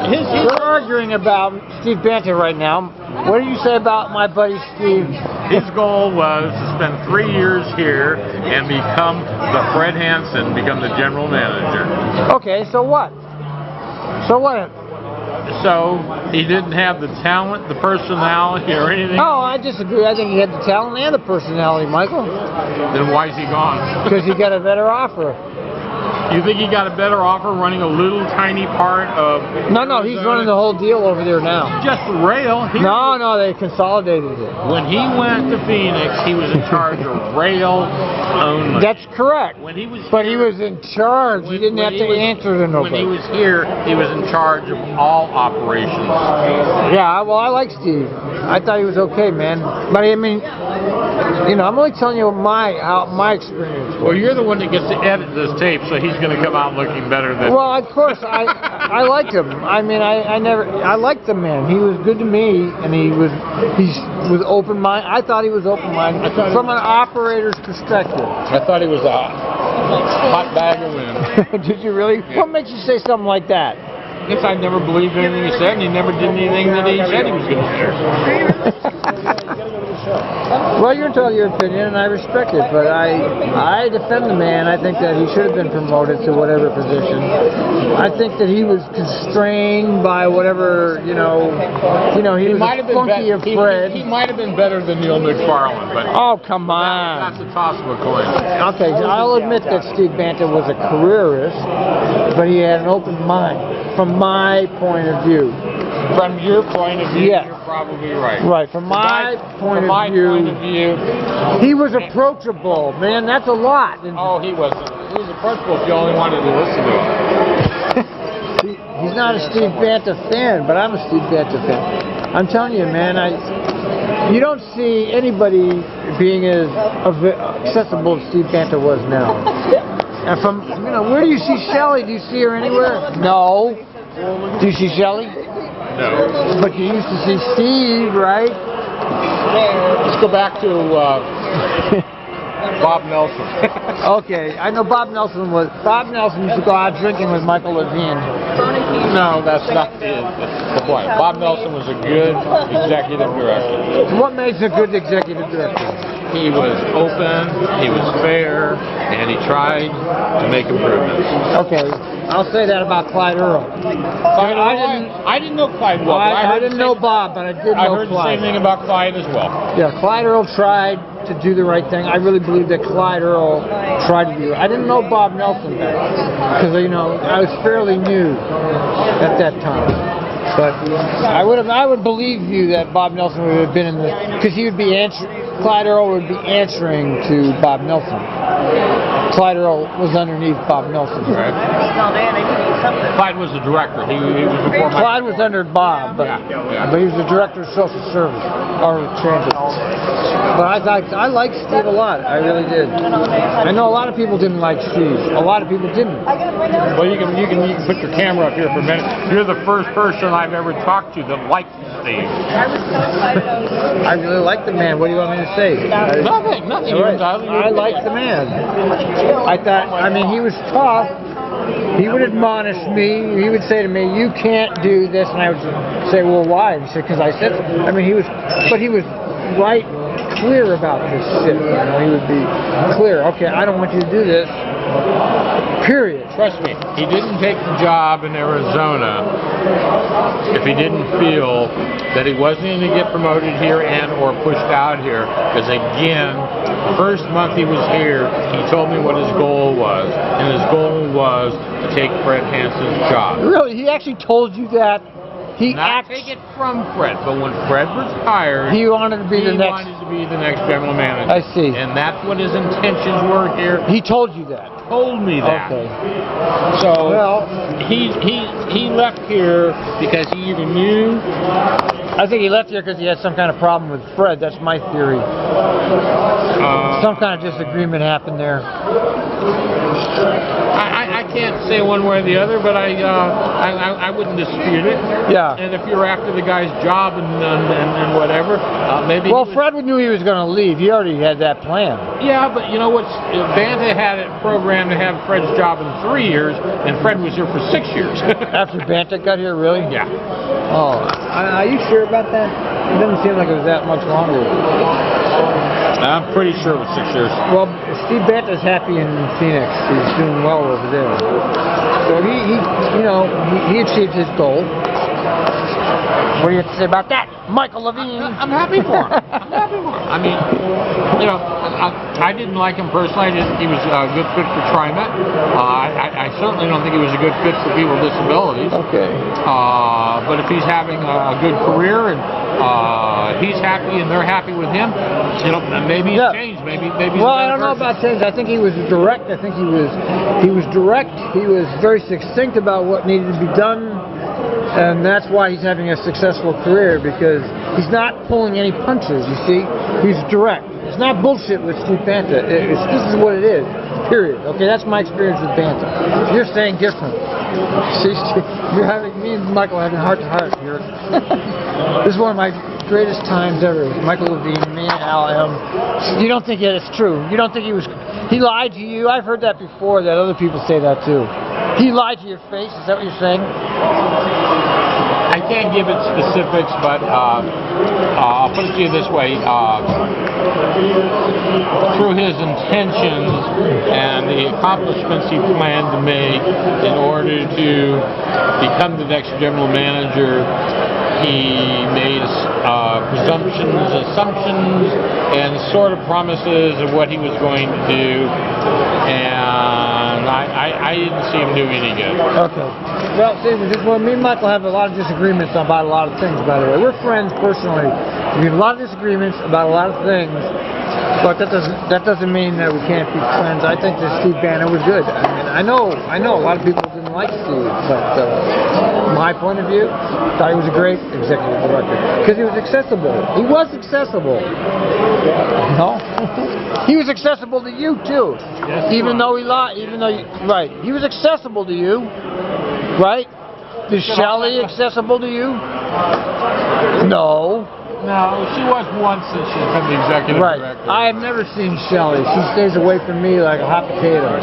We're arguing about Steve Banta right now. What do you say about my buddy Steve? His goal was to spend 3 years here and become become the general manager. Okay, so what? So what? So he didn't have the talent, the personality, or anything. Oh, I disagree. I think he had the talent and the personality, Michael. Then why is he gone? Because he got a better offer. You think he got a better offer running a little tiny part of... No, he's running the whole deal over there now. Just rail. No, they consolidated it. When he went to Phoenix, he was in charge of rail only. That's correct. He was in charge. He didn't have to answer to nobody. When he was here, he was in charge of all operations. Yeah, well, I like Steve. I thought he was okay, man. But I mean, I'm only telling you my experience was. Well, you're the one that gets to edit this tape, so he's going to come out looking better than... Well, of course, I liked him. I mean, I liked the man. He was good to me, and he was open-minded. I thought he was open-minded from an operator's perspective. I thought he was a hot bag of wind. Did you really? Yeah. What makes you say something like that? Yes, I never believed anything he said, and he never did anything that he said he was going to do. Well, you're entitled to your opinion, and I respect it, but I defend the man. I think that he should have been promoted to whatever position. I think that he was constrained by whatever, he was a flunky of Fred. He might have been better than Neil McFarlane, but... Oh, come on. That's a toss of a coin. Okay, I'll admit that Steve Banta was a careerist, but he had an open mind, from my point of view. From your point of view, yes. You're probably right. Right, from my point of view, he was approachable, man. That's a lot. Oh, he wasn't. He was approachable if you only wanted to listen to him. He's not a Steve Banta fan, but I'm a Steve Banta fan. I'm telling you, man, you don't see anybody being as accessible as Steve Banta was now. And from, where do you see Shelley? Do you see her anywhere? No. Do you see Shelley? No. But you used to see Steve, right? Let's go back to Bob Nelson. Okay, I know Bob Nelson used to go out drinking with Michael Levine. No, that's not the point. Bob Nelson was a good executive director. What makes a good executive director? He was open, he was fair, and he tried to make improvements. Okay, I'll say that about Clyde Earl. I didn't know Clyde well. I didn't know Bob, but I did know Clyde. I heard the same thing about Clyde as well. Yeah, Clyde Earl tried to do the right thing. I really believe that Clyde Earl tried to do it. I didn't know Bob Nelson then, because I was fairly new at that time. But I would believe you that Bob Nelson would have been in the, because he would be Clyde Earl would be answering to Bob Nelson. Clyde Earl was underneath Bob Nelson. Right. Clyde was the director. He was before Clyde was under Bob, but he was the director of social service or transit. But I liked Steve a lot. I really did. I know a lot of people didn't like Steve. A lot of people didn't. Well, you can put your camera up here for a minute. You're the first person I've ever talked to that liked Steve. I really like the man. What do you want me to say? Nothing. Right. I like the man. He was tough. He would admonish me. He would say to me, "You can't do this," and I would say, "Well, why?" And he said, "Because I said so." He was right, clear about this shit. He would be clear. Okay, I don't want you to do this. Period. Trust me, he didn't take the job in Arizona if he didn't feel that he wasn't going to get promoted here and or pushed out here. Because again, the first month he was here, he told me what his goal was, and his goal was to take Fred Hansen's job. Really? He actually told you that? Not take it from Fred, but when Fred retired, he wanted to be the next general manager. I see. And that's what his intentions were here. He told you that? Told me that. Okay. So he left here because he either knew. I think he left here because he had some kind of problem with Fred. That's my theory. Some kind of disagreement happened there. I can't say one way or the other, but I wouldn't dispute it. Yeah. And if you're after the guy's job and whatever, maybe. Well, Fred knew he was going to leave. He already had that plan. Yeah, but you know what? Banta had it programmed program to have Fred's job in 3 years, and Fred was here for 6 years. After Banta got here, really? Yeah. Oh, are you sure about that? It doesn't seem like it was that much longer. I'm pretty sure it was 6 years. Well, Steve Banta's happy in Phoenix. He's doing well over there. So he achieved his goal. What do you have to say about that, Michael Levine? I'm happy for him. I'm happy for him. I mean, I didn't like him personally. I didn't think he was a good fit for Trimet. I certainly don't think he was a good fit for people with disabilities. Okay. But if he's having a good career and he's happy and they're happy with him, maybe he's changed. Maybe. Well, I don't know about change. I think he was direct. I think he was direct. He was very succinct about what needed to be done. And that's why he's having a successful career, because he's not pulling any punches, you see. He's direct. It's not bullshit with Steve Banta. This is what it is, period. Okay, that's my experience with Banta. You're saying different. See, me and Michael are having heart-to-heart here. This is one of my greatest times ever. Michael Levine, me and Al M. You don't think it's true. You don't think he lied to you? I've heard that before, that other people say that too. He lied to your face, is that what you're saying? I can't give it specifics, but I'll put it to you this way. Through his intentions and the accomplishments he planned to make in order to become the next general manager, he made presumptions, assumptions, and sort of promises of what he was going to do, and I didn't see him doing any good. Okay. Well, see, me and Michael have a lot of disagreements about a lot of things, by the way. We're friends personally. We have a lot of disagreements about a lot of things, but that doesn't mean that we can't be friends. I think that Steve Banta was good. I mean, I know a lot of people didn't like Steve, but my point of view, thought he was a great executive director because he was accessible. He was accessible. No, he was accessible to you too. Yes, even though he lied. Right, he was accessible to you. Right? Is Shelley accessible to you? No. No, she was once since she's been the executive director. I have never seen Shelley. She stays away from me like a hot potato.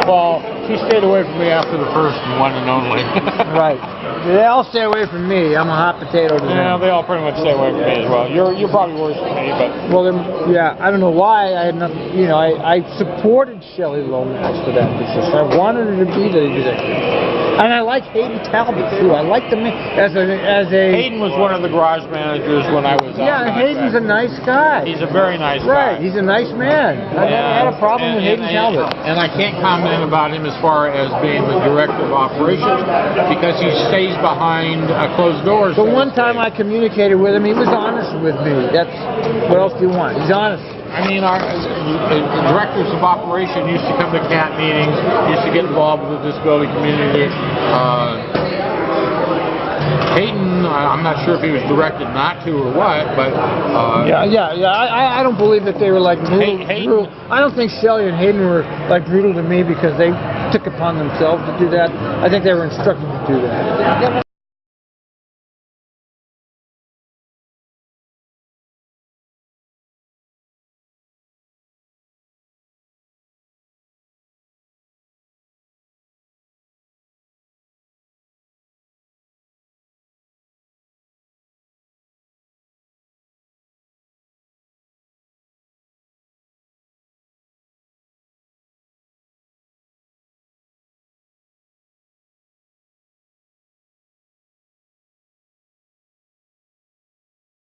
Well, she stayed away from me after the first and one and only. Right. They all stay away from me. I'm a hot potato to them. Yeah, they all pretty much stay away from me as well. You're probably worse than me, but... Well, yeah, I don't know why. I had nothing, I supported Shelley Lomax for that business. I wanted her to be the executive. And I like Hayden Talbot too. I like the as a. Hayden was one of the garage managers when I was. Yeah, Hayden's a nice guy. He's a very nice guy. Right, he's a nice man. I never had a problem with Hayden Talbot. And I can't comment about him as far as being the director of operations because he stays behind closed doors. The one time I communicated with him, he was honest with me. That's what else do you want? He's honest. I mean, our directors of operation used to come to CAT meetings, used to get involved with the disability community. Hayden, I'm not sure if he was directed not to or what, but... I don't believe that they were like brutal. I don't think Shelley and Hayden were like brutal to me because they took upon themselves to do that. I think they were instructed to do that.